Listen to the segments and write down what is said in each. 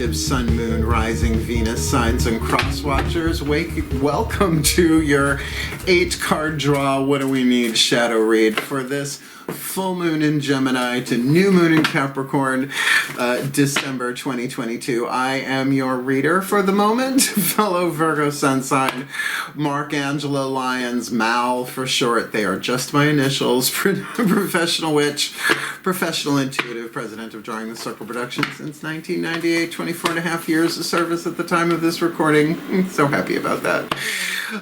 collective Sun, Moon, Rising, Venus, signs, and cross watchers. Welcome to your 8-card draw. What do we need? Shadow read for this full moon in Gemini to new moon in Capricorn, December 2022. I am your reader for the moment, fellow Virgo Sun sign, Mark Angelo Lyons, Mal for short. They are just my initials. Professional witch, professional intuitive, president of Drawing the Circle Productions since 1998, 24 and a half years of service at the time of this recording. So happy about that.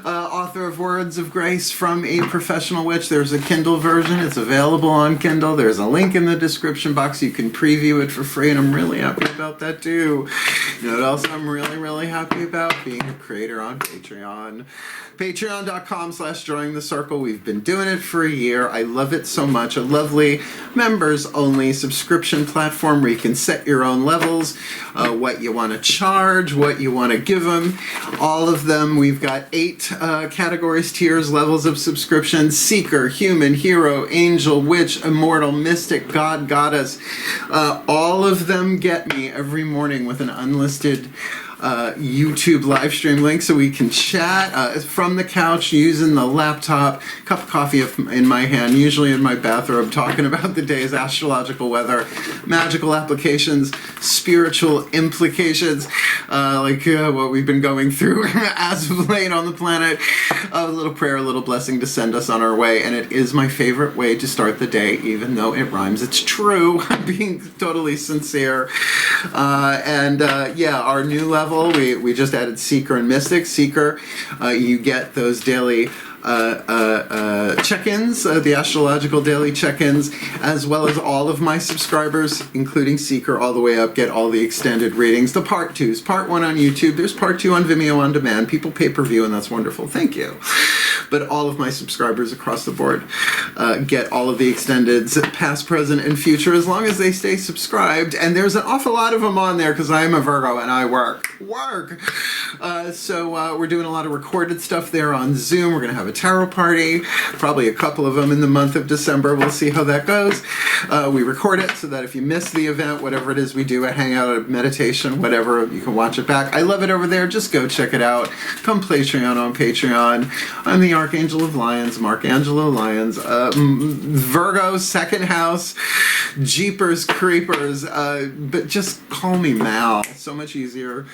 Author of Words of Grace from a Professional Witch. There's a Kindle version. It's available on Kindle. There's a link in the description box. You can preview it for free, and I'm really happy about that too. You know what else I'm really happy about? Being a creator on Patreon. Patreon.com/drawingthecircle. We've been doing it for a year. I love it so much. A lovely members-only subscription platform where you can set your own levels, what you want to charge, what you want to give them. All of them. We've got 8 categories, tiers, levels of subscription: Seeker, Human, Hero, Angel, Witch, Immortal, Mystic, God, Goddess. All of them get me every morning with an unlisted YouTube live stream link so we can chat from the couch using the laptop, cup of coffee in my hand, usually in my bathrobe, talking about the day's astrological weather, magical applications, spiritual implications, like what we've been going through as of late on the planet. A little prayer, a little blessing to send us on our way, and it is my favorite way to start the day, even though it rhymes. It's true. I'm being totally sincere. Yeah, our new level, we just added Seeker and Mystic. Seeker, you get those daily check-ins, the astrological daily check-ins, as well as all of my subscribers, including Seeker, all the way up, get all the extended readings. The part 2s, part 1 on YouTube, there's part 2 on Vimeo on demand. People pay per view, and that's wonderful. Thank you. But all of my subscribers across the board get all of the extendeds, past, present, and future, as long as they stay subscribed. And there's an awful lot of them on there because I am a Virgo and I work. So we're doing a lot of recorded stuff there on Zoom. We're going to have a tarot party, probably a couple of them in the month of December. We'll see how that goes. We record it so that if you miss the event, whatever it is we do, a hangout, a meditation, whatever, you can watch it back. I love it over there. Just go check it out. Come Patreon on Patreon. I'm the Archangel of Lyons, Mark Angelo Lyons, Virgo, second house, Jeepers Creepers, but just call me Mal. So much easier,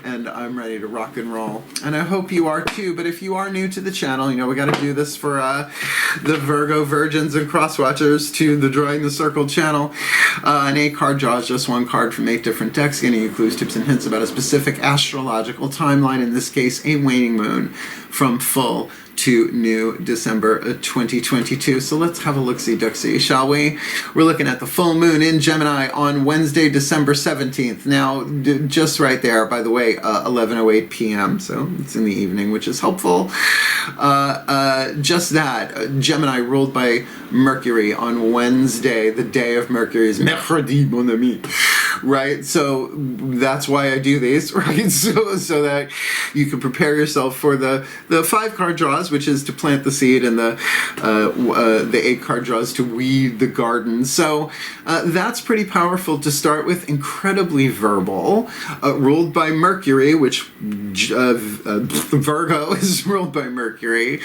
and I'm ready to rock and roll. And I hope you are too, but if you are new to the channel, you know we got to do this for the Virgo virgins and crosswatchers to the Drawing the Circle channel. An 8-card draw is just one card from 8 different decks, giving you clues, tips, and hints about a specific astrological timeline, in this case a waning moon, from full to new December 2022. So let's have a look-see-duck-see, shall we? We're looking at the full moon in Gemini on Wednesday, December 17th. Now, just right there, by the way, 11:08 p.m., so it's in the evening, which is helpful. Just that, Gemini ruled by Mercury on Wednesday, the day of Mercury's mercredi, mon ami. Right, so that's why I do these, right? So that you can prepare yourself for the 5-card draws, which is to plant the seed, and the 8-card draws to weed the garden. So that's pretty powerful to start with. Incredibly verbal, ruled by Mercury, which Virgo is ruled by Mercury.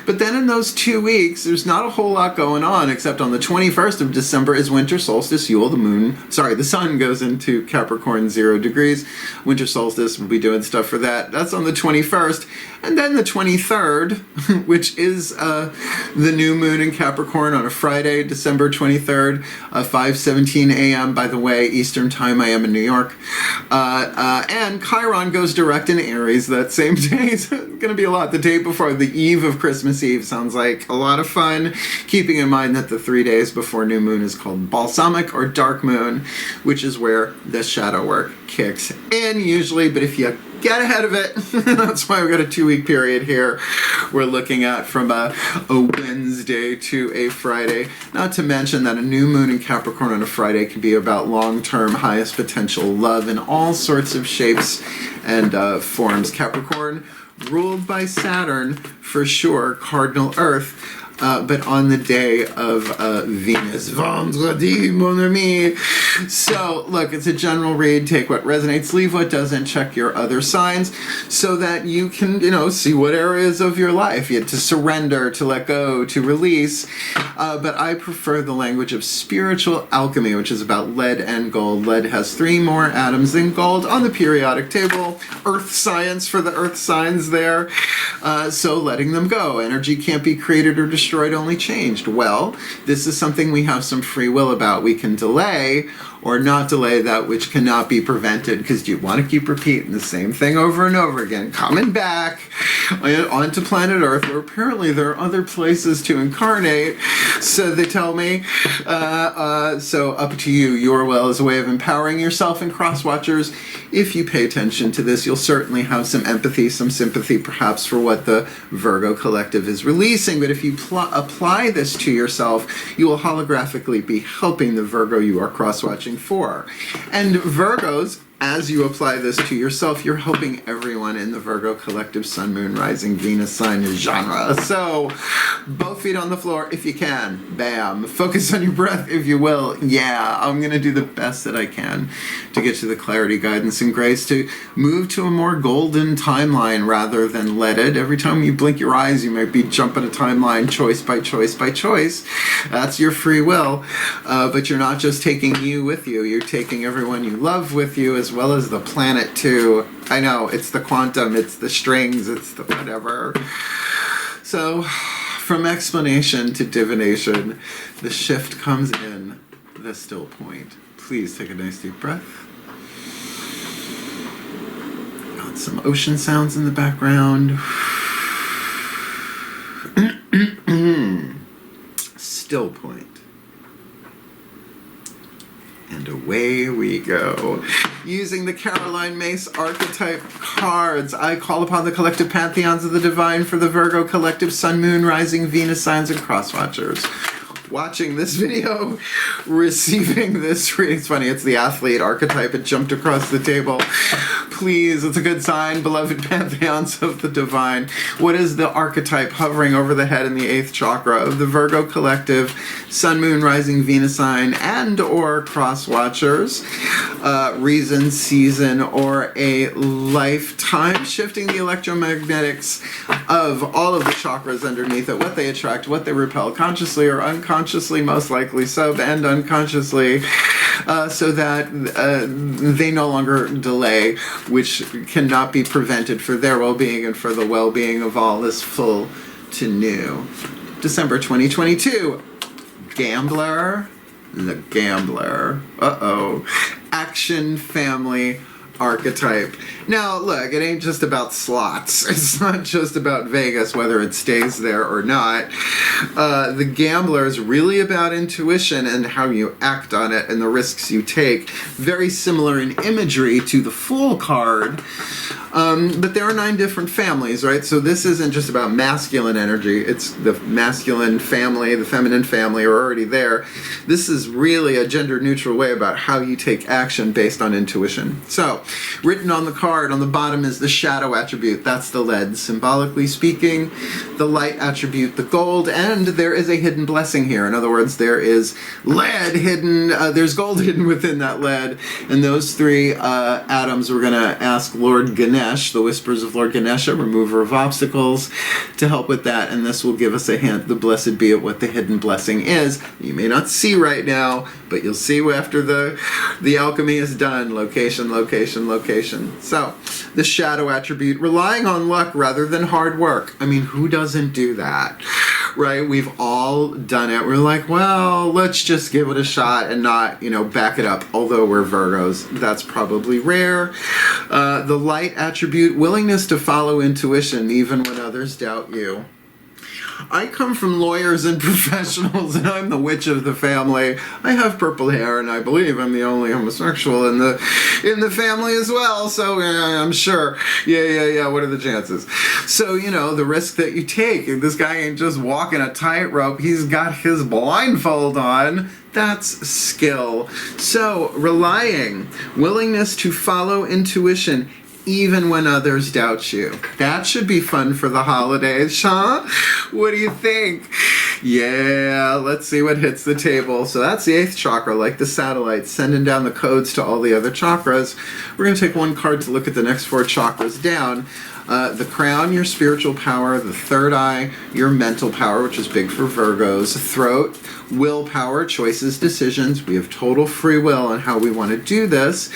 But then in those 2 weeks, there's not a whole lot going on, except on the 21st of December is winter solstice. Yule, the sun goes into Capricorn 0 degrees. Winter solstice, we'll be doing stuff for that. That's on the 21st. And then the 23rd, which is the new moon in Capricorn on a Friday, December 23rd, 5:17 a.m. By the way, Eastern time, I am in New York. And Chiron goes direct in Aries that same day. It's going to be a lot. The day before, the eve of Christmas Eve, sounds like a lot of fun. Keeping in mind that the 3 days before new moon is called balsamic or dark moon, which is where the shadow work kicks in usually. But if you get ahead of it, that's why we've got a 2-week period here we're looking at, from a Wednesday to a Friday. Not to mention that a new moon in Capricorn on a Friday can be about long-term, highest potential love in all sorts of shapes and forms. Capricorn ruled by Saturn, for sure, cardinal Earth. but on the day of Venus. Vendredi, mon ami. So, look, it's a general read. Take what resonates, leave what doesn't. Check your other signs so that you can, see what areas of your life you have to surrender, to let go, to release. But I prefer the language of spiritual alchemy, which is about lead and gold. Lead has 3 more atoms than gold on the periodic table. Earth science for the earth signs there. So letting them go. Energy can't be created or destroyed, only changed. Well, this is something we have some free will about. We can delay or not delay that which cannot be prevented, because you want to keep repeating the same thing over and over again, coming back onto planet Earth, where apparently there are other places to incarnate, so they tell me. So up to you. Your will is a way of empowering yourself, and cross-watchers, if you pay attention to this, you'll certainly have some empathy, some sympathy perhaps for what the Virgo collective is releasing. But if you apply this to yourself, you will holographically be helping the Virgo you are cross-watching for. And Virgos, as you apply this to yourself, you're helping everyone in the Virgo collective Sun, Moon, Rising, Venus sign genre. So, both feet on the floor if you can. Bam. Focus on your breath if you will. Yeah, I'm going to do the best that I can to get you the clarity, guidance, and grace to move to a more golden timeline rather than leaded. Every time you blink your eyes, you might be jumping a timeline choice by choice by choice. That's your free will. But you're not just taking you with you. You're taking everyone you love with you, as well as the planet too. I know, it's the quantum, it's the strings, it's the whatever. So, from explanation to divination, the shift comes in the still point. Please take a nice deep breath. Got some ocean sounds in the background. Still point. And away we go. Using the Caroline Mace archetype cards, I call upon the collective pantheons of the divine for the Virgo collective Sun, Moon, Rising, Venus signs, and cross-watchers. Watching this video, receiving this reading. It's funny, it's the athlete archetype. It jumped across the table. Please, it's a good sign, beloved pantheons of the divine. What is the archetype hovering over the head in the 8th chakra of the Virgo collective, Sun, Moon, Rising, Venus sign, and or cross-watchers? Reason, season, or a lifetime, shifting the electromagnetics of all of the chakras underneath it, what they attract, what they repel, consciously or unconsciously, most likely sub and unconsciously, so that they no longer delay, which cannot be prevented for their well-being and for the well-being of all is full to new. December 2022. Gambler. The gambler. Action family archetype. Now, look, it ain't just about slots. It's not just about Vegas, whether it stays there or not. The gambler is really about intuition and how you act on it and the risks you take. Very similar in imagery to the Fool card. But there are 9 different families, right? So this isn't just about masculine energy. It's the masculine family, the feminine family are already there. This is really a gender-neutral way about how you take action based on intuition. So, written on the card on the bottom is the shadow attribute. That's the lead, symbolically speaking. The light attribute, the gold. And there is a hidden blessing here. In other words, there is lead hidden. There's gold hidden within that lead. And those 3 atoms we're going to ask Lord Ganesh, the whispers of Lord Ganesha, remover of obstacles, to help with that, and this will give us a hint, the blessed be it, what the hidden blessing is. You may not see right now, but you'll see after the alchemy is done. Location, location, location. So, the shadow attribute, relying on luck rather than hard work. I mean, who doesn't do that? Right? We've all done it. We're like, well, let's just give it a shot and not, back it up. Although we're Virgos, that's probably rare. The light attribute, willingness to follow intuition even when others doubt you. I come from lawyers and professionals, and I'm the witch of the family. I have purple hair, and I believe I'm the only homosexual in the family as well. So I'm sure. Yeah. What are the chances? So the risk that you take. This guy ain't just walking a tightrope. He's got his blindfold on. That's skill. So relying, willingness to follow intuition, even when others doubt you. That should be fun for the holidays, huh? What do you think? Yeah, let's see what hits the table. So that's the 8th chakra, like the satellite, sending down the codes to all the other chakras. We're going to take one card to look at the next 4 chakras down. The crown, your spiritual power. The third eye, your mental power, which is big for Virgos. Throat, willpower, choices, decisions. We have total free will on how we want to do this.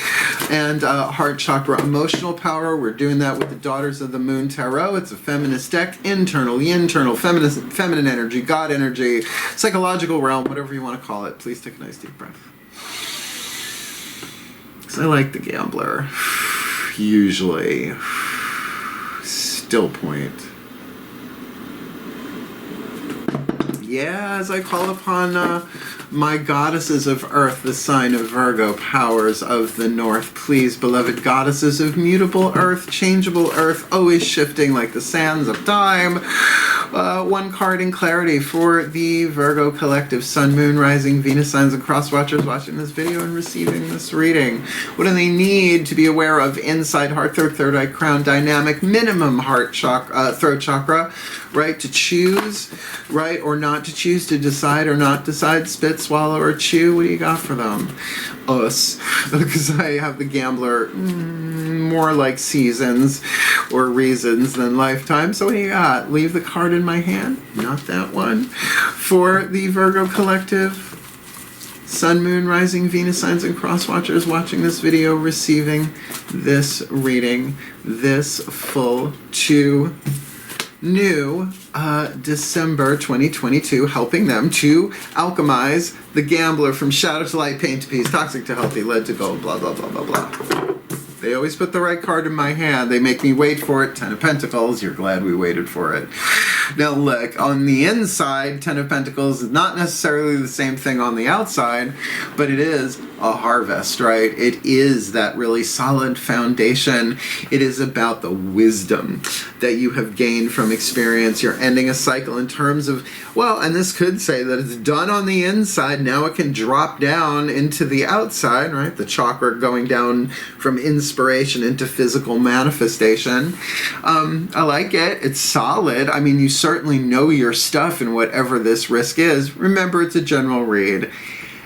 And heart chakra, emotional power. We're doing that with the Daughters of the Moon Tarot. It's a feminist deck. Internal, internal, feminine energy, God energy, psychological realm, whatever you want to call it. Please take a nice deep breath. Because I like the gambler. Usually. Still point. Yeah, as I call upon my goddesses of earth, the sign of Virgo, powers of the north, please, beloved goddesses of mutable earth, changeable earth, always shifting like the sands of time. One card in clarity for the Virgo collective, Sun, Moon, Rising, Venus signs, and cross watchers watching this video and receiving this reading. What do they need to be aware of inside heart, third eye, crown, dynamic, minimum heart chakra, throat chakra, right? To choose, right, or not to choose, to decide or not decide, spit, swallow, or chew. What do you got for them? Us. Because I have the gambler more like seasons or reasons than lifetime. So what do you got? Leave the card in my hand. Not that one. For the Virgo collective, Sun, Moon, Rising, Venus signs, and cross watchers watching this video, receiving this reading, this full to new December 2022, helping them to alchemize the gambler from shadow to light, pain to peace, toxic to healthy, lead to gold, blah, blah, blah, blah, blah. They always put the right card in my hand. They make me wait for it. 10 of Pentacles. You're glad we waited for it. Now look, on the inside, 10 of Pentacles is not necessarily the same thing on the outside, but it is a harvest, right? It is that really solid foundation. It is about the wisdom that you have gained from experience. You're ending a cycle in terms of, well, and this could say that it's done on the inside. Now it can drop down into the outside, right? The chakra going down from inspiration into physical manifestation. I like it. It's solid. I mean, you certainly know your stuff in whatever this risk is. Remember, it's a general read.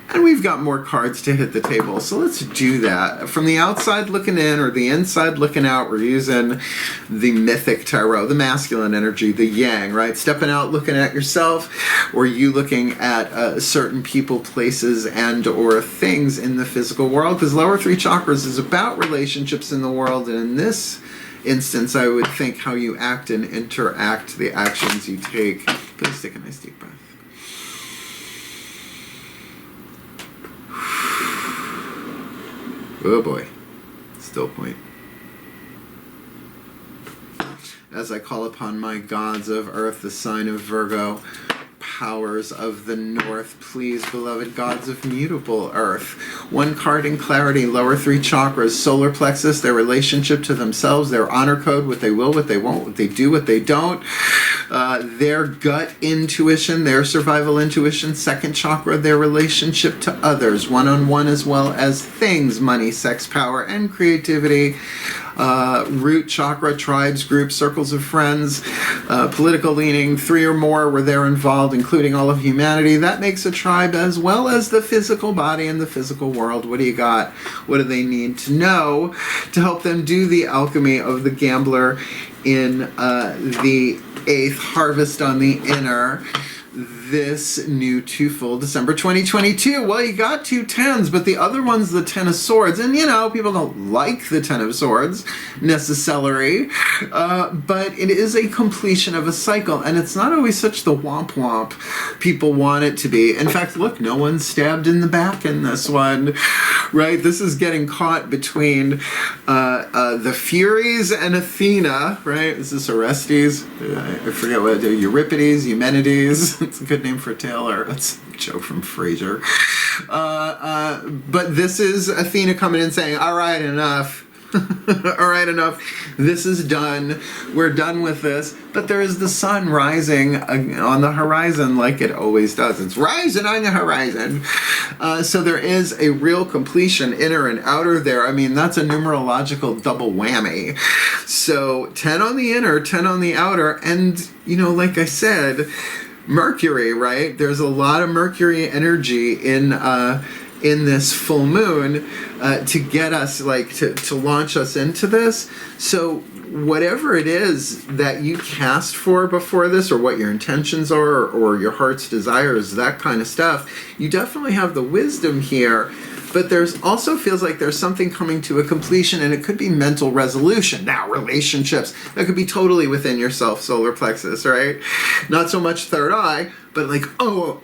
And we've got more cards to hit the table, so let's do that. From the outside looking in or the inside looking out, we're using the mythic tarot, the masculine energy, the yang, right? Stepping out, looking at yourself, or you looking at certain people, places, and or things in the physical world, because lower 3 chakras is about relationships in the world, and in this instance, I would think how you act and interact, the actions you take. Please take a nice deep breath. Oh boy, still point. As I call upon my gods of earth, the sign of Virgo, powers of the north, please, beloved gods of mutable earth. One card in clarity, lower 3 chakras, solar plexus, their relationship to themselves, their honor code, what they will, what they won't, what they do, what they don't, their gut intuition, their survival intuition, 2nd chakra, their relationship to others, one-on-one as well as things, money, sex, power, and creativity. Root chakra, tribes, groups, circles of friends, political leaning, 3 or more where they're involved, including all of humanity. That makes a tribe, as well as the physical body and the physical world. What do you got? What do they need to know to help them do the alchemy of the gambler in the 8th harvest on the inner? This new twofold December 2022. Well, you got 2 10s, but the other one's the 10 of Swords. And, you know, people don't like the 10 of Swords necessarily, but it is a completion of a cycle, and it's not always such the womp-womp people want it to be. In fact, look, no one's stabbed in the back in this one, right? This is getting caught between the Furies and Athena, right? Is this Orestes? I forget what Euripides, Eumenides. It's a good name for a tailor. That's a joke from Frasier. But this is Athena coming in saying, all right, enough. All right, enough. This is done. We're done with this. But there is the sun rising on the horizon like it always does. It's rising on the horizon. So there is a real completion, inner and outer there. I mean, that's a numerological double whammy. So 10 on the inner, 10 on the outer. And, you know, like I said, Mercury, right? There's a lot of Mercury energy in this full moon to get us, like, to launch us into this. So whatever it is that you cast for before this, or what your intentions are, or your heart's desires, that kind of stuff, you definitely have the wisdom here. But there's also feels like there's something coming to a completion, and it could be mental resolution. Now, relationships, that could be totally within yourself, solar plexus, right? Not so much third eye, but like, oh,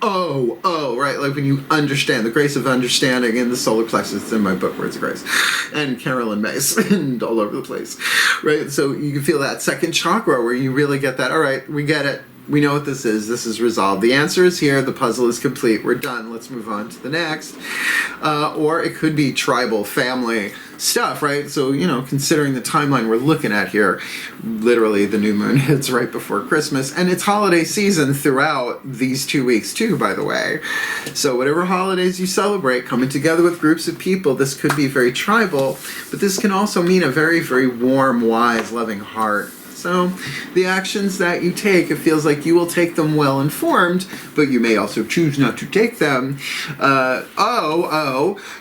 right? Like when you understand, the grace of understanding in the solar plexus. It's in my book, Words of Grace, and Carolyn Mace, and all over the place, right? So you can feel that second chakra where you really get that, all right, we get it. We know what this is. This is resolved. The answer is here. The puzzle is complete. We're done. Let's move on to the next. Or it could be tribal, family stuff, right? So, you know, considering the timeline we're looking at here, literally the new moon hits right before Christmas, and it's holiday season throughout these 2 weeks too, by the way. So whatever holidays you celebrate, coming together with groups of people, this could be very tribal, but this can also mean a very, very warm, wise, loving heart. So the actions that you take, it feels like you will take them well informed, but you may also choose not to take them.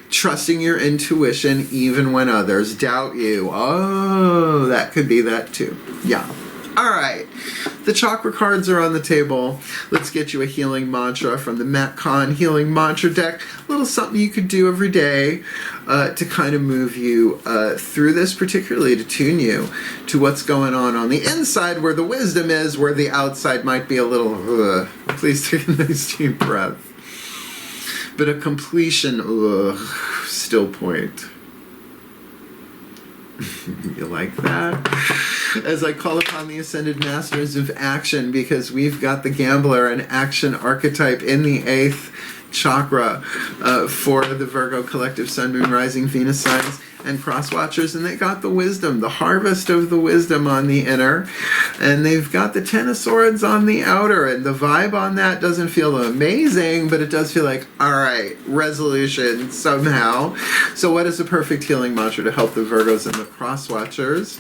Trusting your intuition even when others doubt you. Oh, that could be that too. Yeah. All right. The chakra cards are on the table. Let's get you a healing mantra from the Matt Kahn Healing Mantra deck. A little something you could do every day to kind of move you through this, particularly to tune you to what's going on the inside, where the wisdom is, where the outside might be a little, please take a nice deep breath. But a completion, still point. You like that? As I call upon the Ascended Masters of Action, because we've got the Gambler and Action archetype in the 8th chakra for the Virgo Collective Sun, Moon, Rising, Venus signs and cross watchers, and they got the wisdom, the harvest of the wisdom on the inner, and they've got the Ten of Swords on the outer, and the vibe on that doesn't feel amazing, but it does feel like, all right, resolution somehow. So what is the perfect healing mantra to help the Virgos and the cross watchers?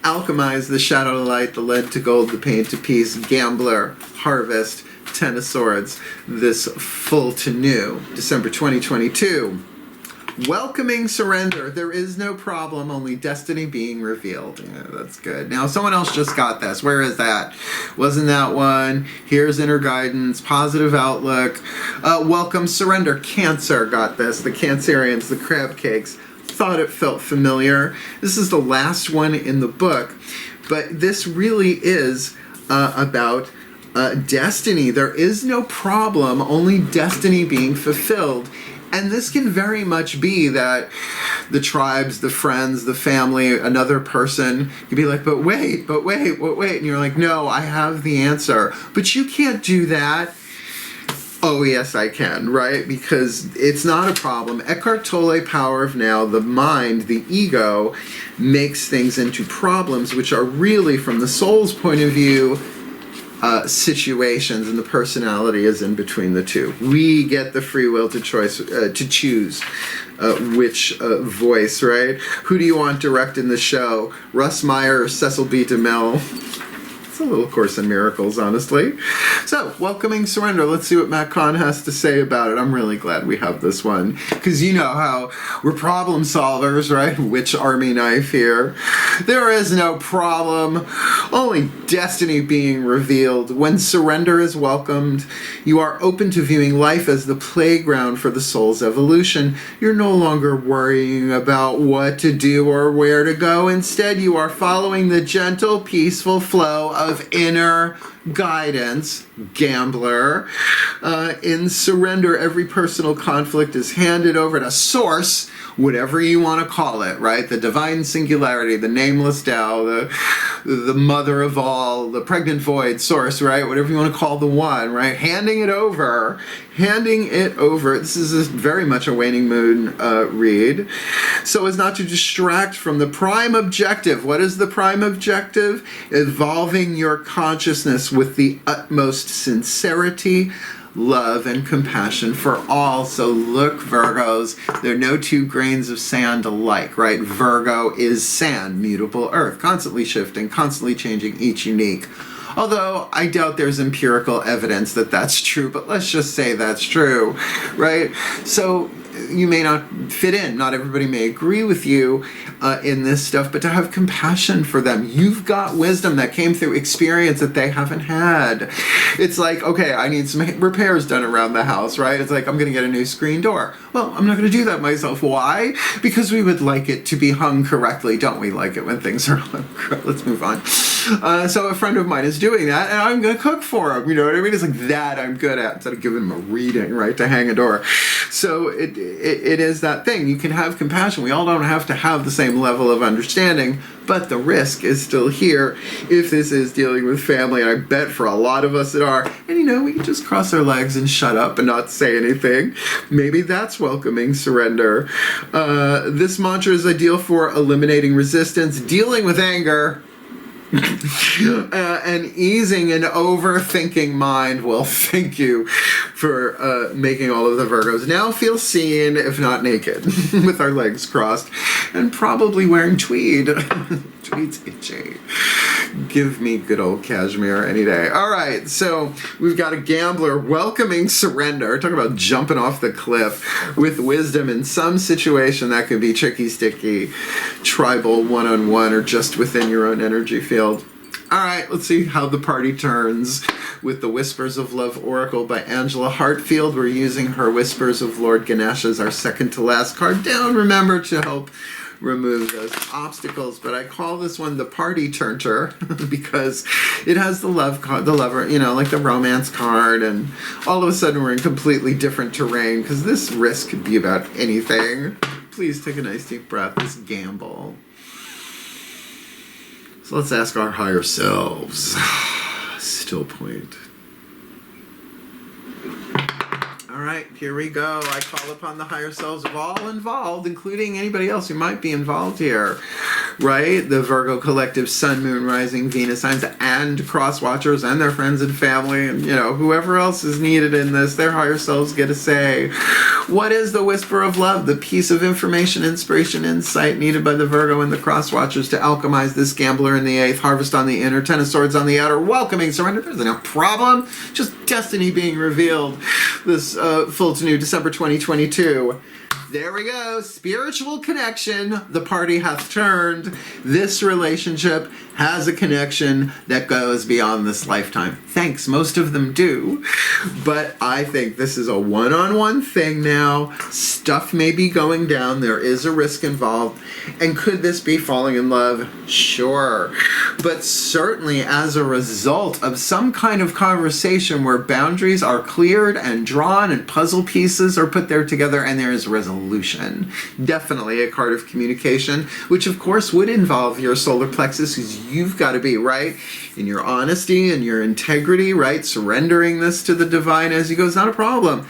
Alchemize, the shadow to light, the lead to gold, the pain to peace, Gambler, harvest, Ten of Swords, this full to new, December 2022. Welcoming surrender. There is no problem, only destiny being revealed. Yeah, that's good. Now, someone else just got this. Where is that? Wasn't that one? Here's inner guidance, positive outlook. Welcome surrender. Cancer got this. The Cancerians, the crab cakes. Thought it felt familiar. This is the last one in the book, but this really is about destiny. There is no problem, only destiny being fulfilled. And this can very much be that the tribes, the friends, the family, another person could be like, but wait. And you're like, no, I have the answer. But you can't do that. Oh, yes, I can, right? Because it's not a problem. Eckhart Tolle, Power of Now, the mind, the ego, makes things into problems, which are really, from the soul's point of view, situations, and the personality is in between the two. We get the free will to choose which voice, right? Who do you want directing the show? Russ Meyer or Cecil B. DeMille? It's a little Course in Miracles, honestly. So, welcoming surrender. Let's see what Matt Kahn has to say about it. I'm really glad we have this one, because you know how we're problem solvers, right? Witch Army knife here. There is no problem, only destiny being revealed. When surrender is welcomed, you are open to viewing life as the playground for the soul's evolution. You're no longer worrying about what to do or where to go. Instead, you are following the gentle, peaceful flow of inner guidance, Gambler. In surrender, every personal conflict is handed over to Source, whatever you want to call it, right? The divine singularity, the nameless Tao, the mother of all, the pregnant void, Source, right? Whatever you want to call the one, right? Handing it over. This is very much a waning moon read. So as not to distract from the prime objective. What is the prime objective? Evolving your consciousness with the utmost sincerity, love, and compassion for all. So look, Virgos, there are no two grains of sand alike, right? Virgo is sand, mutable earth, constantly shifting, constantly changing, each unique. Although I doubt there's empirical evidence that that's true, but let's just say that's true, right? So you may not fit in. Not everybody may agree with you in this stuff, but to have compassion for them. You've got wisdom that came through experience that they haven't had. It's like, okay, I need some repairs done around the house, right? It's like, I'm going to get a new screen door. Well, I'm not going to do that myself. Why? Because we would like it to be hung correctly. Don't we like it when things are hung correctly? Let's move on. So a friend of mine is doing that, and I'm going to cook for him. You know what I mean? It's like that I'm good at, instead of giving him a reading, right, to hang a door. So it is that thing. You can have compassion. We all don't have to have the same level of understanding, but the risk is still here if this is dealing with family, and I bet for a lot of us it are. And we can just cross our legs and shut up and not say anything. Maybe that's welcoming surrender. This mantra is ideal for eliminating resistance, dealing with anger, and easing an overthinking mind. Well, thank you for making all of the Virgos now feel seen, if not naked, with our legs crossed, and probably wearing tweed. Tweed's itchy. Give me good old cashmere any day. All right, so we've got a gambler welcoming surrender. Talk about jumping off the cliff with wisdom in some situation that could be tricky, sticky, tribal, one-on-one, or just within your own energy field. All right, let's see how the party turns with the Whispers of Love Oracle by Angela Hartfield. We're using her Whispers of Lord Ganesh as our second to last card down. Remember to help remove those obstacles, but I call this one the party turner because it has the love card, the lover, like the romance card, and all of a sudden we're in completely different terrain because this risk could be about anything. Please take a nice deep breath. This gamble. So let's ask our higher selves. Still point. All right, here we go. I call upon the higher selves of all involved, including anybody else who might be involved here, right? The Virgo collective, Sun, Moon, Rising, Venus signs, and cross watchers and their friends and family, and whoever else is needed in this, their higher selves get a say. What is the whisper of love? The piece of information, inspiration, insight needed by the Virgo and the cross watchers to alchemize this gambler in the eighth, harvest on the inner, ten of swords on the outer, welcoming surrender. There's no problem. Just destiny being revealed. This full to new December 2022. There we go. Spiritual connection. The party hath turned. This relationship has a connection that goes beyond this lifetime. Thanks. Most of them do. But I think this is a one-on-one thing now. Stuff may be going down. There is a risk involved. And could this be falling in love? Sure. But certainly as a result of some kind of conversation where boundaries are cleared and drawn and puzzle pieces are put there together and there is resolution. Definitely a card of communication, which of course would involve your solar plexus, because you've got to be right in your honesty and your integrity, right? Surrendering this to the divine as you go is not a problem.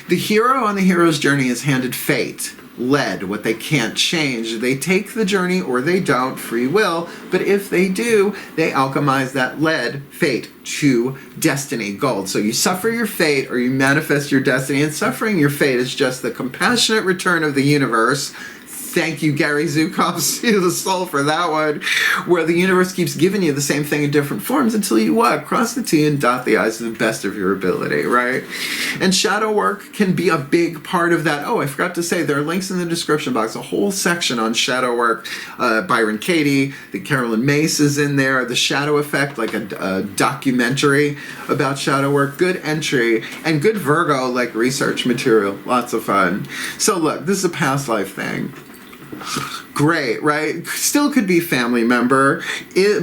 The hero on the hero's journey is handed fate. Led, what they can't change. They take the journey or they don't, free will, but if they do, they alchemize that lead, fate, to destiny, gold. So you suffer your fate or you manifest your destiny, and suffering your fate is just the compassionate return of the universe. Thank you, Gary Zukov, see the soul for that one, where the universe keeps giving you the same thing in different forms until you what? Cross the T and dot the I's to the best of your ability, right? And shadow work can be a big part of that. Oh, I forgot to say, there are links in the description box, a whole section on shadow work. Byron Katie, the Carolyn Mace is in there, The Shadow Effect, like a documentary about shadow work, good entry, and good Virgo, like research material, lots of fun. So look, this is a past life thing. Great, right? Still could be family member,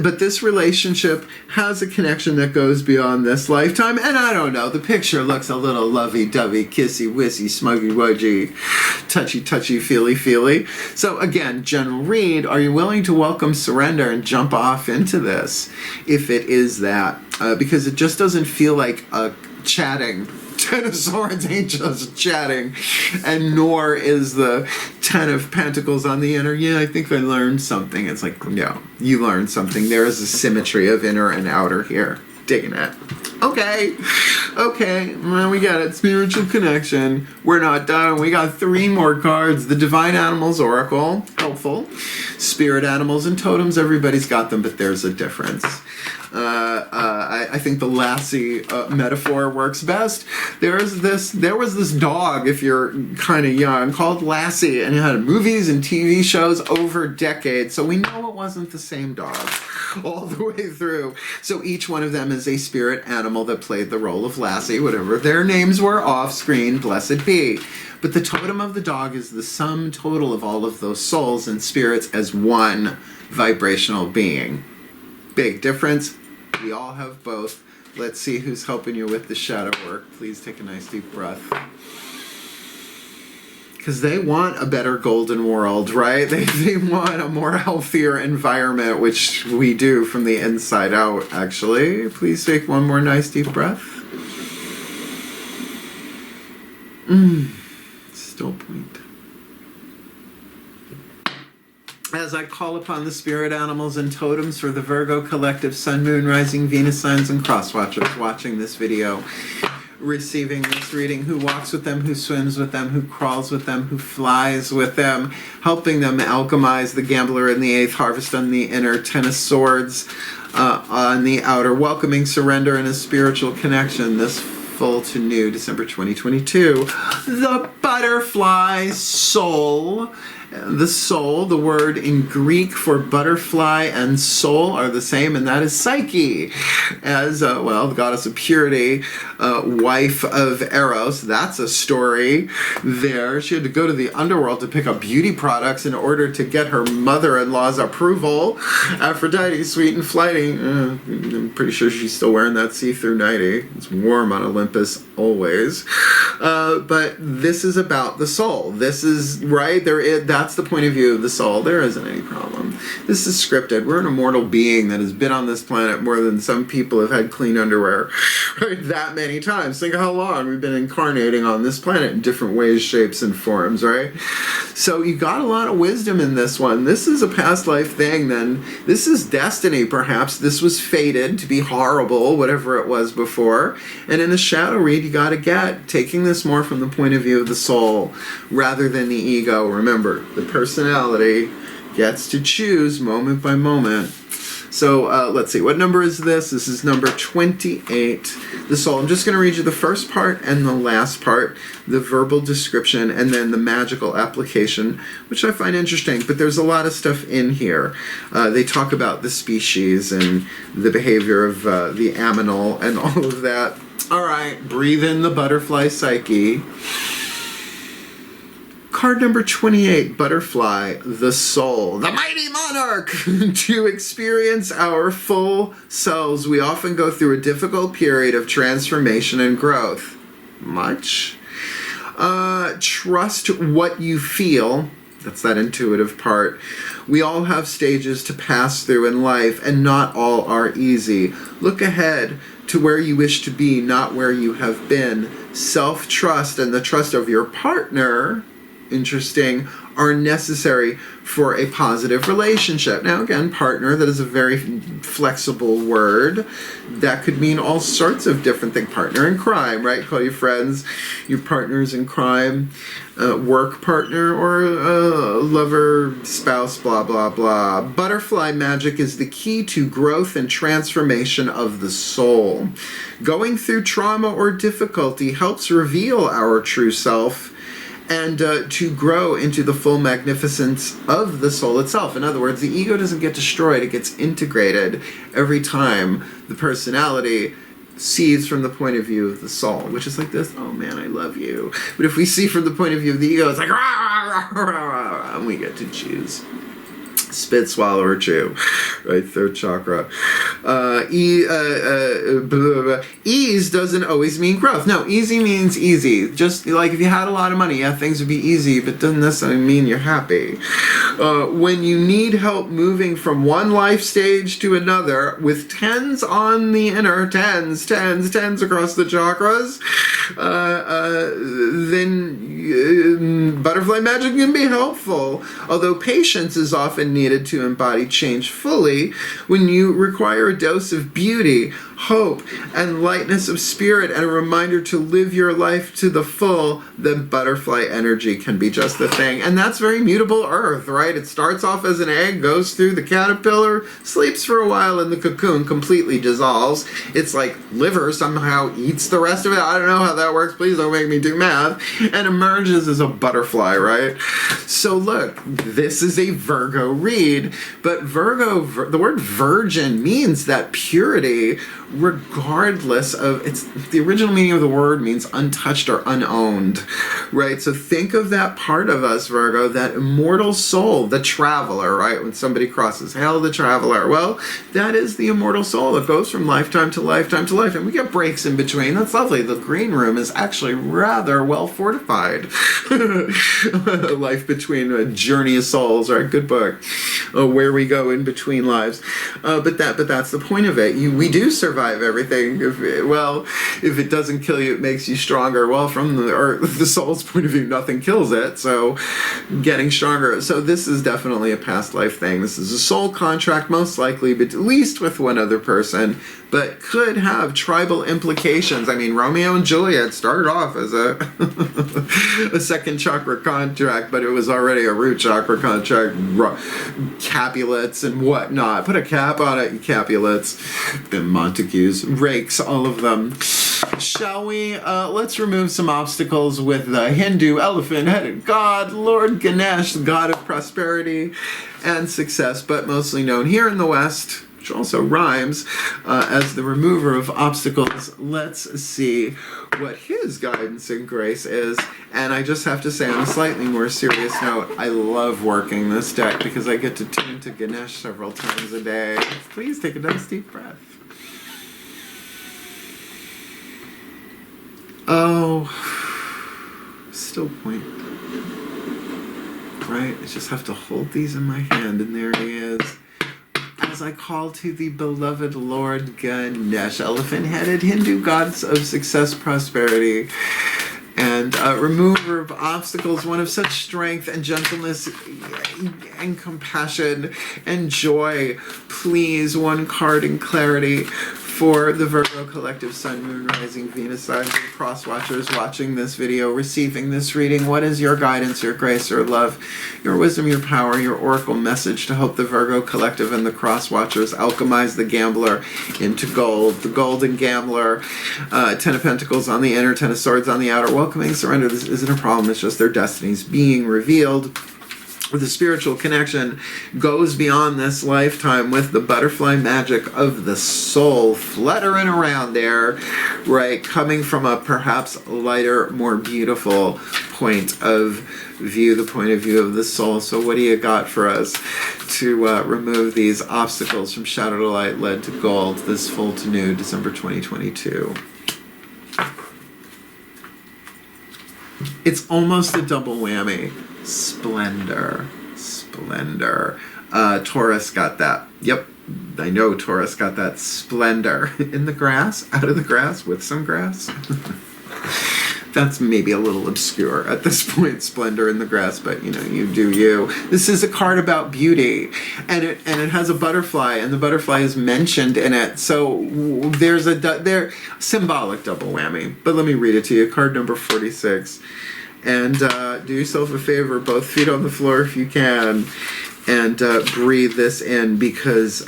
but this relationship has a connection that goes beyond this lifetime. And I don't know, the picture looks a little lovey-dovey, kissy-wissy, smuggy-wudgy, touchy-touchy, feely-feely. So again, general read, are you willing to welcome surrender and jump off into this if it is that? Because it just doesn't feel like a chatting. Ten of Swords ain't just chatting, and nor is the Ten of Pentacles on the inner. Yeah, I think I learned something. It's like, no, you learned something. There is a symmetry of inner and outer here. Digging it. Okay, well, we got it. Spiritual connection. We're not done. We got 3 more cards. The Divine Animals Oracle, helpful. Spirit Animals and Totems, everybody's got them, but there's a difference. I think the Lassie metaphor works best. There was this dog, if you're kind of young, called Lassie, and it had movies and TV shows over decades, so we know it wasn't the same dog all the way through. So each one of them is a spirit animal that played the role of Lassie, whatever their names were off screen, blessed be. But the totem of the dog is the sum total of all of those souls and spirits as one vibrational being. Big difference. We all have both. Let's see who's helping you with the shadow work. Please take a nice deep breath. Because they want a better golden world, right? They want a more healthier environment, which we do from the inside out, actually. Please take one more nice deep breath. Still point. As I call upon the spirit animals and totems for the Virgo collective Sun, Moon, Rising, Venus signs and cross watchers watching this video, receiving this reading, who walks with them, who swims with them, who crawls with them, who flies with them, helping them alchemize the gambler in the 8th, harvest on the inner, 10 of swords on the outer, welcoming surrender and a spiritual connection this full to new December 2022. The butterfly soul. The soul, the word in Greek for butterfly and soul are the same, and that is Psyche. As, the goddess of purity, wife of Eros. That's a story there. She had to go to the underworld to pick up beauty products in order to get her mother-in-law's approval. Aphrodite, sweet and flighty. I'm pretty sure she's still wearing that see-through nightie. It's warm on Olympus, always. But this is about the soul. This is, right, that's the point of view of the soul. There isn't any problem. This is scripted. We're an immortal being that has been on this planet more than some people have had clean underwear, right, that many times. Think of how long we've been incarnating on this planet in different ways, shapes, and forms, right? So you got a lot of wisdom in this one. This is a past life thing, then. This is destiny, perhaps. This was fated to be horrible, whatever it was before. And in a shadow read, you got to get taking this more from the point of view of the soul rather than the ego. Remember, the personality gets to choose moment by moment. So let's see, what number is this? This is number 28, the soul. I'm just going to read you the first part and the last part, the verbal description, and then the magical application, which I find interesting, but there's a lot of stuff in here. They talk about the species and the behavior of the aminal and all of that. All right, breathe in the butterfly psyche. Card number 28, Butterfly, the soul, the mighty monarch. To experience our full selves, we often go through a difficult period of transformation and growth. Much? Trust what you feel. That's that intuitive part. We all have stages to pass through in life, and not all are easy. Look ahead to where you wish to be, not where you have been. Self-trust and the trust of your partner, interesting, are necessary for a positive relationship. Now again, partner, that is a very flexible word. That could mean all sorts of different things. Partner in crime, right? Call your friends your partners in crime. Work partner or lover, spouse, blah, blah, blah. Butterfly magic is the key to growth and transformation of the soul. Going through trauma or difficulty helps reveal our true self and to grow into the full magnificence of the soul itself. In other words, the ego doesn't get destroyed, it gets integrated every time the personality sees from the point of view of the soul, which is like this, oh man, I love you. But if we see from the point of view of the ego, it's like, rah, rah, rah, rah, rah, and we get to choose. Spit, swallow, or chew, right? Third chakra. Ease doesn't always mean growth. No, easy means easy. Just like if you had a lot of money, yeah, things would be easy, but doesn't necessarily mean you're happy. When you need help moving from one life stage to another, with 10s on the inner, 10s across the chakras, then butterfly magic can be helpful. Although patience is often needed to embody change fully, when you require a dose of beauty, hope, and lightness of spirit, and a reminder to live your life to the full, then butterfly energy can be just the thing. And that's very mutable earth, right? It starts off as an egg, goes through the caterpillar, sleeps for a while in the cocoon, completely dissolves. It's like liver somehow eats the rest of it. I don't know how that works. Please don't make me do math. And emerges as a butterfly, right? So look, this is a Virgo read, but Virgo, the word virgin means that purity, regardless of, it's the original meaning of the word means untouched or unowned, right? So think of that part of us, Virgo, that immortal soul, the traveler, right? When somebody crosses hell, the traveler. Well, that is the immortal soul that goes from lifetime to lifetime to lifetime. We get breaks in between. That's lovely. The green room is actually rather well fortified. Life Between Journey of Souls, right? Good book. Where we go in between lives. But that's the point of it. We do survive everything. If it doesn't kill you, it makes you stronger. Well, from the soul's point of view, nothing kills it. So getting stronger. So this is definitely a past life thing. This is a soul contract, most likely, but at least with one other person, but could have tribal implications. I mean, Romeo and Juliet started off as a second chakra contract, but it was already a root chakra contract. Capulets and whatnot. Put a cap on it, you Capulets. The Montagues, rakes, all of them. Shall we? Let's remove some obstacles with the Hindu elephant-headed god, Lord Ganesh, the god of prosperity and success, but mostly known here in the West, which also rhymes, as the remover of obstacles. Let's see what his guidance and grace is. And I just have to say, on a slightly more serious note, I love working this deck because I get to tune to Ganesh several times a day. Please take a nice deep breath. Oh, still point. Right? I just have to hold these in my hand, and there he is. As I call to the beloved Lord Ganesh, elephant-headed Hindu gods of success, prosperity, and remover of obstacles, one of such strength and gentleness and compassion and joy. Please, one card in clarity for the Virgo Collective Sun, Moon, Rising, Venus signs, and cross watchers watching this video, receiving this reading. What is your guidance, your grace, your love, your wisdom, your power, your oracle message to help the Virgo Collective and the cross watchers alchemize the gambler into gold? The golden gambler, 10 of Pentacles on the inner, 10 of Swords on the outer. Welcoming surrender. This isn't a problem. It's just their destinies being revealed. The spiritual connection goes beyond this lifetime with the butterfly magic of the soul fluttering around there, right? Coming from a perhaps lighter, more beautiful point of view, the point of view of the soul. So what do you got for us to remove these obstacles from shadow to light, lead to gold, this full to new, December 2022? It's almost a double whammy. Splendor. Taurus got that. Yep, I know Taurus got that. Splendor. In the grass, out of the grass, with some grass. That's maybe a little obscure at this point, Splendor in the grass, but you know, you do you. This is a card about beauty, and it has a butterfly, and the butterfly is mentioned in it. So there's a symbolic double whammy. But let me read it to you. Card number 46. And do yourself a favor, both feet on the floor if you can, and breathe this in, because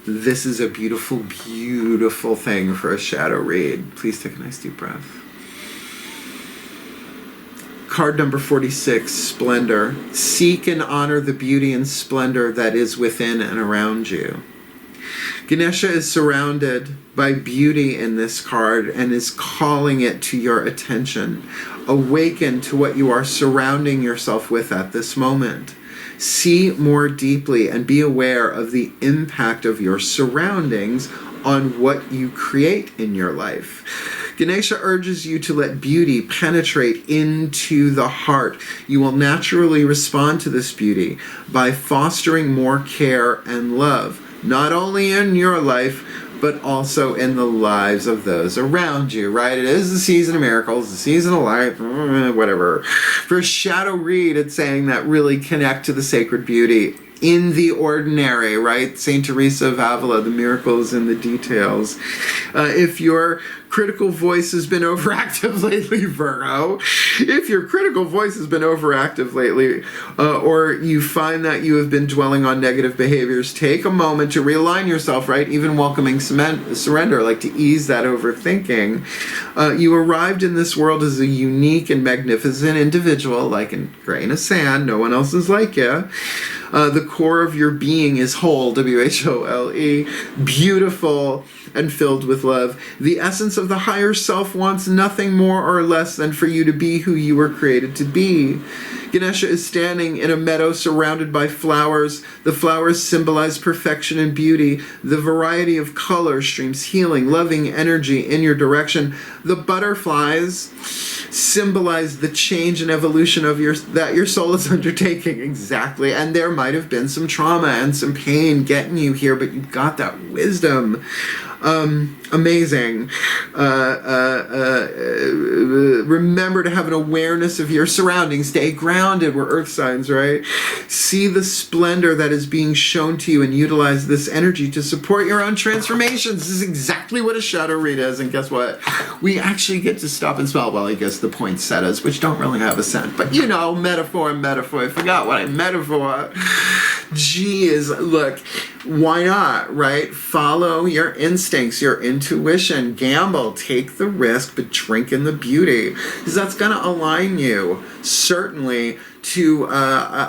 this is a beautiful, beautiful thing for a shadow read. Please take a nice deep breath. Card number 46, Splendor. Seek and honor the beauty and splendor that is within and around you. Ganesha is surrounded by beauty in this card and is calling it to your attention. Awaken to what you are surrounding yourself with at this moment. See more deeply and be aware of the impact of your surroundings on what you create in your life. Ganesha urges you to let beauty penetrate into the heart. You will naturally respond to this beauty by fostering more care and love, not only in your life, but also in the lives of those around you, right? It is the season of miracles, the season of life, whatever. For a shadow read, it's saying that really connect to the sacred beauty in the ordinary, right? Saint Teresa of Avila, the miracles in the details. If your critical voice has been overactive lately, Virgo, if your critical voice has been overactive lately, or you find that you have been dwelling on negative behaviors, take a moment to realign yourself, right? Even welcoming surrender, like to ease that overthinking. You arrived in this world as a unique and magnificent individual, like a grain of sand. No one else is like you. The core of your being is whole, W-H-O-L-E, beautiful and filled with love. The essence of the higher self wants nothing more or less than for you to be who you were created to be. Ganesha is standing in a meadow surrounded by flowers. The flowers symbolize perfection and beauty. The variety of color streams healing, loving energy in your direction. The butterflies symbolize the change and evolution of that your soul is undertaking. Exactly. And there might have been some trauma and some pain getting you here, but you've got that wisdom. Amazing. Remember to have an awareness of your surroundings. Stay grounded. We're earth signs, right? See the splendor that is being shown to you and utilize this energy to support your own transformations. This is exactly what a shadow read is. And guess what? We actually get to stop and smell. Well, I guess the poinsettias, which don't really have a scent. But you know, metaphor. I forgot what I metaphor. Geez, look, why not, right? Follow your instincts, your intuition, gamble, take the risk, but drink in the beauty. Because that's going to align you, certainly, to,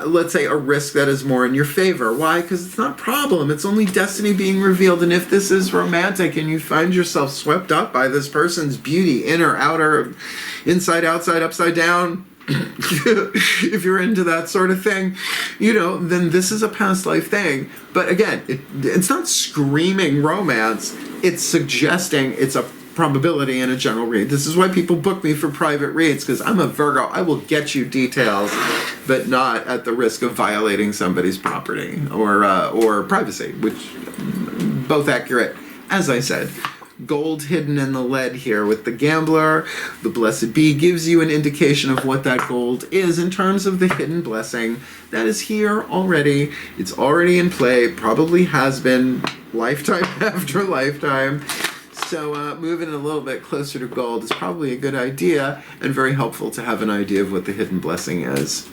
let's say, a risk that is more in your favor. Why? Because it's not a problem. It's only destiny being revealed. And if this is romantic and you find yourself swept up by this person's beauty, inner, outer, inside, outside, upside down, if you're into that sort of thing, you know, then this is a past life thing. But again, it's not screaming romance. It's suggesting it's a probability in a general read. This is why people book me for private reads, because I'm a Virgo. I will get you details, but not at the risk of violating somebody's property or privacy, which both accurate, as I said. Gold hidden in the lead here with the gambler. The blessed bee gives you an indication of what that gold is in terms of the hidden blessing that is here already. It's already in play, probably has been lifetime after lifetime. So moving a little bit closer to gold is probably a good idea and very helpful to have an idea of what the hidden blessing is.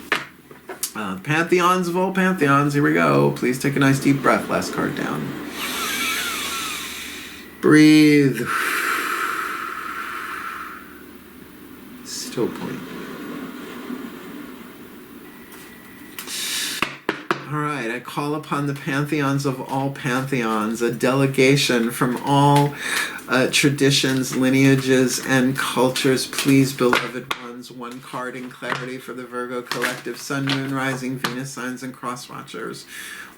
Pantheons of all pantheons, here we go. Please take a nice deep breath. Last card down. Breathe. Still point. All right, I call upon the pantheons of all pantheons, a delegation from all traditions, lineages, and cultures. Please, beloved ones, one card in clarity for the Virgo collective, Sun, Moon, Rising, Venus signs, and cross watchers.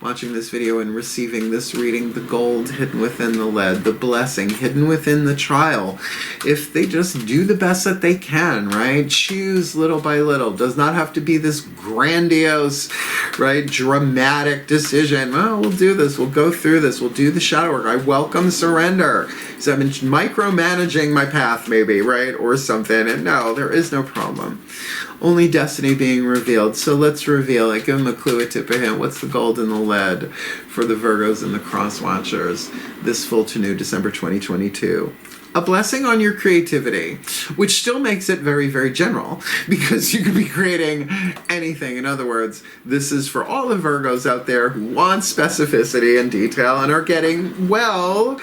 Watching this video and receiving this reading, the gold hidden within the lead, the blessing hidden within the trial. If they just do the best that they can, right? Choose little by little. Does not have to be this grandiose, right, dramatic decision. Well, we'll do this. We'll go through this. We'll do the shadow work. I welcome surrender. So I've been micromanaging my path, maybe, right? Or something. And no, there is no problem. Only destiny being revealed. So let's reveal it. Give them a clue, a tip, a hint. What's the gold in the lead for the Virgos and the cross watchers this full to new December 2022? A blessing on your creativity, which still makes it very, very general, because you could be creating anything. In other words, this is for all the Virgos out there who want specificity and detail and are getting, well,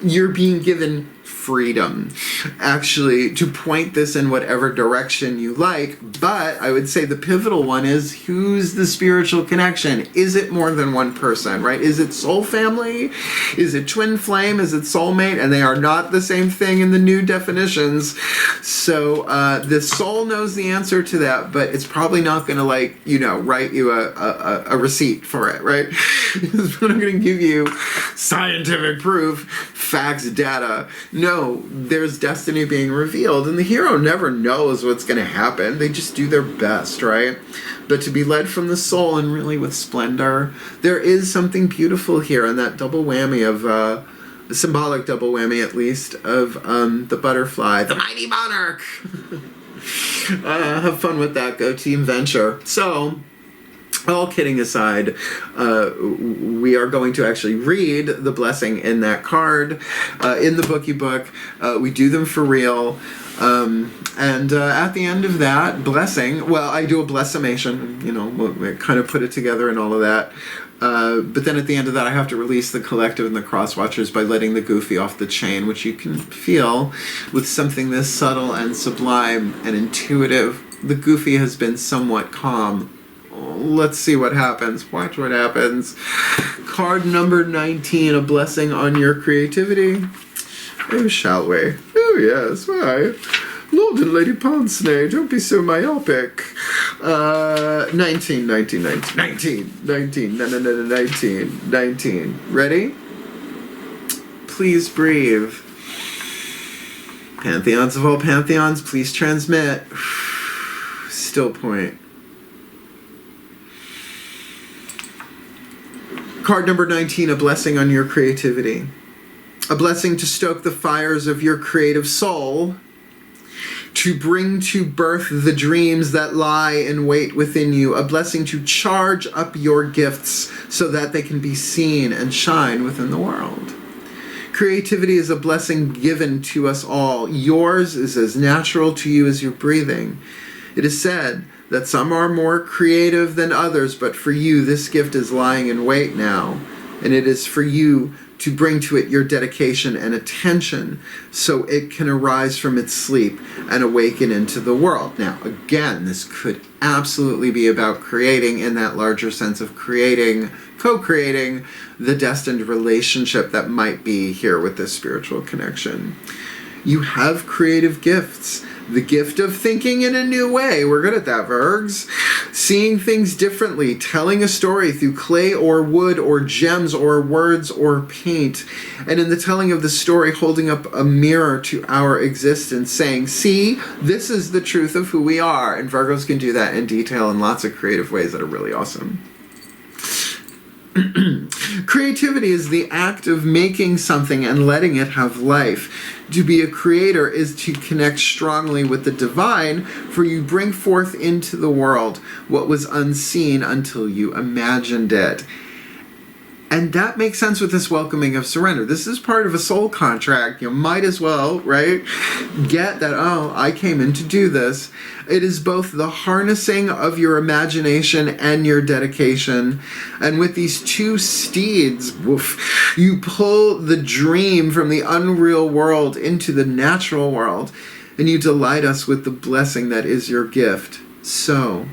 you're being given freedom, actually, to point this in whatever direction you like. But I would say the pivotal one is, who's the spiritual connection? Is it more than one person, right? Is it soul family? Is it twin flame? Is it soulmate? And they are not the same thing in the new definitions. So the soul knows the answer to that, but it's probably not going to, like, you know, write you a receipt for it, right? Because I'm going to give you scientific proof, facts, data. No, know there's destiny being revealed, and the hero never knows what's going to happen. They just do their best, right? But to be led from the soul, and really with splendor, there is something beautiful here, and that double whammy of symbolic double whammy, at least, of the butterfly, the mighty monarch. Have fun with that. Go Team Venture. So, all kidding aside, we are going to actually read the blessing in that card in the bookie book. We do them for real. And at the end of that blessing, well, I do a blessimation, you know, we'll kind of put it together and all of that. But then at the end of that, I have to release the collective and the cross watchers by letting the goofy off the chain, which you can feel with something this subtle and sublime and intuitive. The goofy has been somewhat calm. Let's see what happens. Watch what happens. Card number 19, a blessing on your creativity. Oh, shall we? Oh, yes. Why? Lord and Lady Ponsney, don't be so myopic. 19. Ready? Please breathe. Pantheons of all pantheons, please transmit. Still point. Card number 19, a blessing on your creativity. A blessing to stoke the fires of your creative soul, to bring to birth the dreams that lie in wait within you, a blessing to charge up your gifts so that they can be seen and shine within the world. Creativity is a blessing given to us all. Yours is as natural to you as your breathing. It is said that some are more creative than others, but for you, this gift is lying in wait now, and it is for you to bring to it your dedication and attention so it can arise from its sleep and awaken into the world. Now, again, this could absolutely be about creating in that larger sense of creating, co-creating the destined relationship that might be here with this spiritual connection. You have creative gifts. The gift of thinking in a new way. We're good at that, Virgs. Seeing things differently, telling a story through clay or wood or gems or words or paint. And in the telling of the story, holding up a mirror to our existence, saying, see, this is the truth of who we are. And Virgos can do that in detail in lots of creative ways that are really awesome. Creativity is the act of making something and letting it have life. To be a creator is to connect strongly with the divine, for you bring forth into the world what was unseen until you imagined it. And that makes sense with this welcoming of surrender. This is part of a soul contract. You might as well, right, get that, oh, I came in to do this. It is both the harnessing of your imagination and your dedication. And with these two steeds, woof, you pull the dream from the unreal world into the natural world, and you delight us with the blessing that is your gift. So,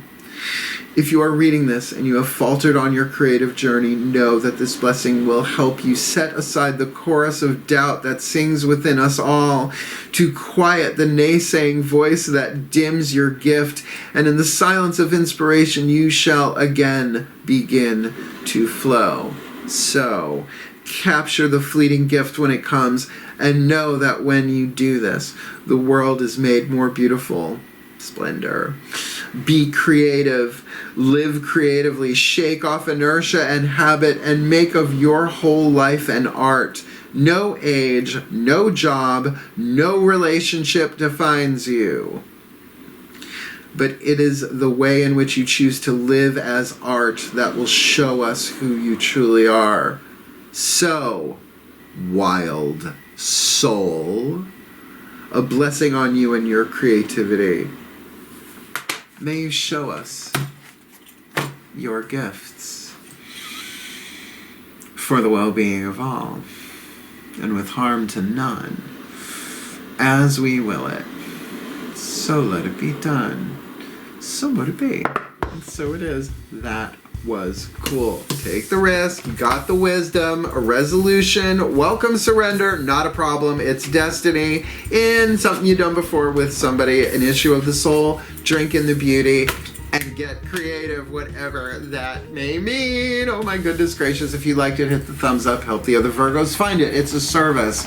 if you are reading this and you have faltered on your creative journey, know that this blessing will help you set aside the chorus of doubt that sings within us all, to quiet the naysaying voice that dims your gift, and in the silence of inspiration you shall again begin to flow. So, capture the fleeting gift when it comes, and know that when you do this, the world is made more beautiful. Splendor. Be creative. Live creatively. Shake off inertia and habit and make of your whole life an art. No age, no job, no relationship defines you. But it is the way in which you choose to live as art that will show us who you truly are. So, wild soul, a blessing on you and your creativity. May you show us your gifts for the well-being of all, and with harm to none, as we will it. So let it be done. So let it be. And so it is. That was cool. Take the risk, got the wisdom, a resolution, welcome surrender, not a problem, it's destiny, in something you've done before with somebody, an issue of the soul, drink in the beauty, and get creative, whatever that may mean. Oh my goodness gracious, if you liked it, hit the thumbs up, help the other Virgos find it. It's a service,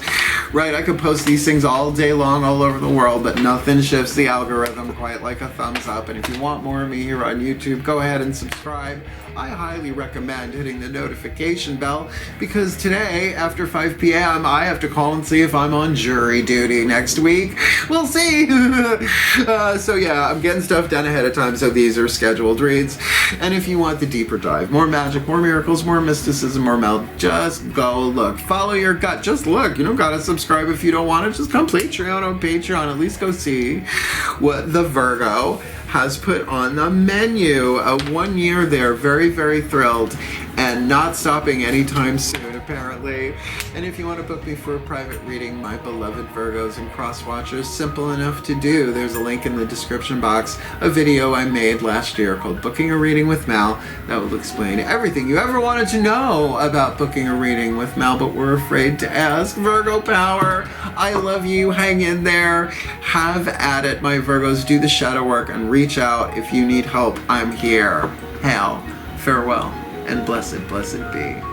right? I could post these things all day long all over the world, but nothing shifts the algorithm quite like a thumbs up. And if you want more of me here on YouTube, go ahead and subscribe. I highly recommend hitting the notification bell, because today after 5 p.m. I have to call and see if I'm on jury duty next week. We'll see. So yeah, I'm getting stuff done ahead of time, so these are scheduled reads. And if you want the deeper dive, more magic, more miracles, more mysticism, more melt, just go look. Follow your gut. Just look. You don't gotta subscribe if you don't want to. Just come Patreon on Patreon. At least go see what the Virgo has put on the menu. 1 year there. Very, very thrilled. And not stopping anytime soon, apparently. And if you want to book me for a private reading, my beloved Virgos and cross-watchers, simple enough to do. There's a link in the description box, a video I made last year called Booking a Reading with Mal that will explain everything you ever wanted to know about booking a reading with Mal, but were afraid to ask. Virgo power, I love you, hang in there, have at it, my Virgos, do the shadow work and reach out if you need help. I'm here. Hail, farewell, and blessed, blessed be.